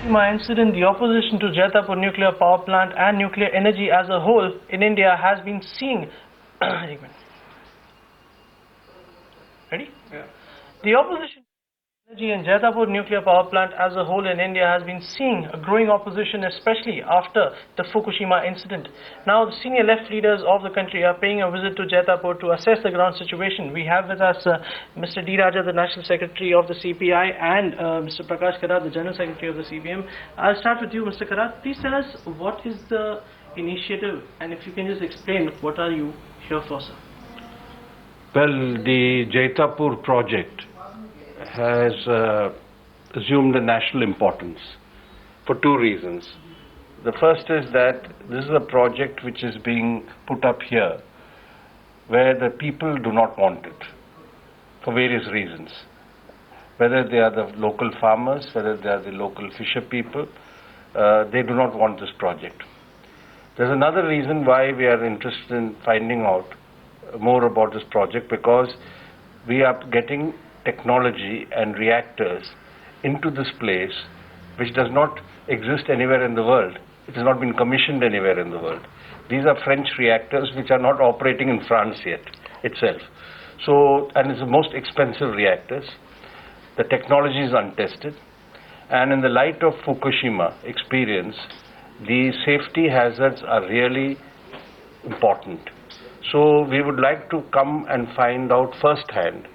Fukushima incident, the opposition to Jaitapur nuclear power plant and nuclear energy as a whole in India has been seeing. Ready? Yeah. The opposition to energy and Jaitapur nuclear power plant as a whole in India has been seeing a growing opposition, especially after the Fukushima incident. Now, the senior left leaders of the country are paying a visit to Jaitapur to assess the ground situation. We have with us Mr. D. Raja, the National Secretary of the CPI, and Mr. Prakash Karat, the General Secretary of the CPM. I'll start with you, Mr. Karat. Please tell us what is the initiative, and if you can just explain what are you here for, sir? Well, the Jaitapur project has assumed a national importance for two reasons. The first is that this is a project which is being put up here where the people do not want it for various reasons. Whether they are the local farmers, whether they are the local fisher people, they do not want this project. There's another reason why we are interested in finding out more about this project, because we are getting technology and reactors into this place which does not exist anywhere in the world. It has not been commissioned anywhere in the world. These are French reactors which are not operating in France yet itself. So, and it's the most expensive reactors. The technology is untested, and in the light of Fukushima experience, the safety hazards are really important. So we would like to come and find out firsthand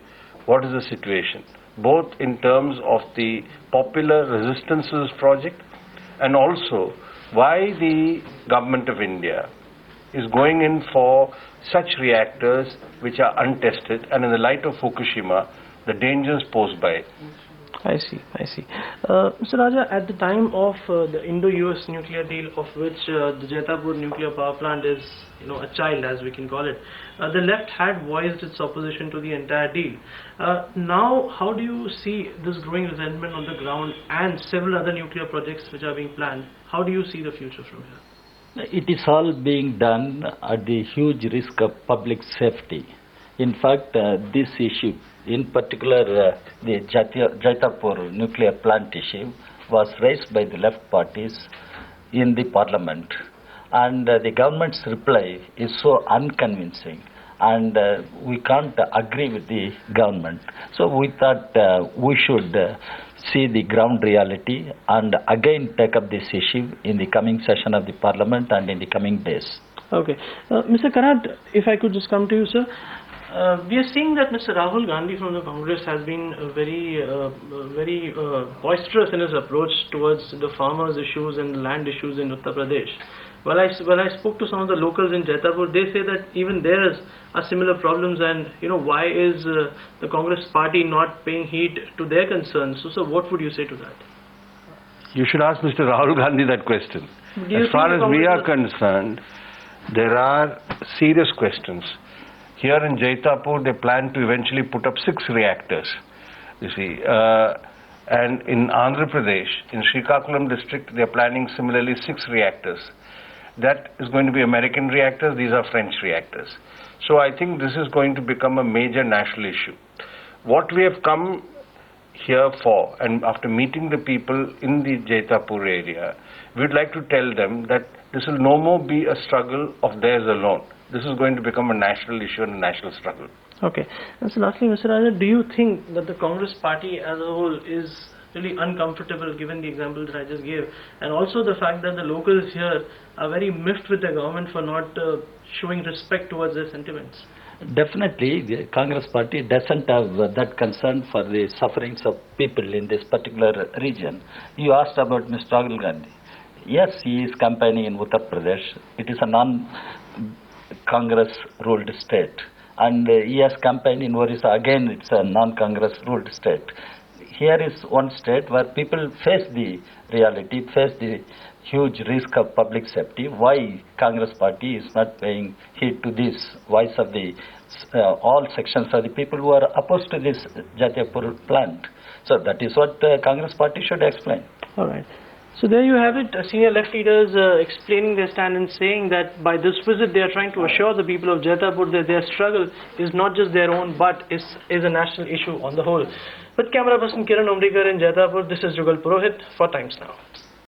what is the situation, both in terms of the popular resistance to this project and also why the Government of India is going in for such reactors which are untested, and in the light of Fukushima, the dangers posed by it. I see. Mr. Raja, at the time of the Indo-US nuclear deal, of which the Jaitapur nuclear power plant is, a child, as we can call it, the left had voiced its opposition to the entire deal. Now, how do you see this growing resentment on the ground and several other nuclear projects which are being planned? How do you see the future from here? It is all being done at the huge risk of public safety. In fact, this issue, in particular the Jaitapur nuclear plant issue, was raised by the left parties in the parliament, and the government's reply is so unconvincing, and we can't agree with the government. So we thought we should see the ground reality and again take up this issue in the coming session of the parliament and in the coming days. Okay. Mr. Karat, if I could just come to you, sir. We are seeing that Mr. Rahul Gandhi from the Congress has been very boisterous in his approach towards the farmers' issues and the land issues in Uttar Pradesh. When I spoke to some of the locals in Jaitapur, they say that even there are similar problems, and why is the Congress party not paying heed to their concerns? So, what would you say to that? You should ask Mr. Rahul Gandhi that question. As far as we are concerned, there are serious questions. Here in Jaitapur, they plan to eventually put up 6 reactors, you see. And in Andhra Pradesh, in Srikakulam district, they are planning similarly 6 reactors. That is going to be American reactors, these are French reactors. So I think this is going to become a major national issue. What we have come here for, and after meeting the people in the Jaitapur area, we'd like to tell them that this will no more be a struggle of theirs alone. This is going to become a national issue and a national struggle. Okay. And so lastly, Mr. Raja, do you think that the Congress party as a whole is really uncomfortable, given the example that I just gave, and also the fact that the locals here are very miffed with the government for not showing respect towards their sentiments? Definitely, the Congress party doesn't have that concern for the sufferings of people in this particular region. You asked about Mr. Rahul Gandhi. Yes, he is campaigning in Uttar Pradesh. It is a non-Congress ruled state. And he has campaigned in Orissa. Again, it's a non-Congress ruled state. Here is one state where people face the reality, face the huge risk of public safety. Why Congress party is not paying heed to this voice of the all sections of the people who are opposed to this Jaitapur plant? So that is what the Congress party should explain. All right. So there you have it, senior left leaders explaining their stand and saying that by this visit they are trying to assure the people of Jaitapur that their struggle is not just their own but is a national issue on the whole. With camera person Kiran Umrikar in Jaitapur, this is Jugal Purohit for Times Now.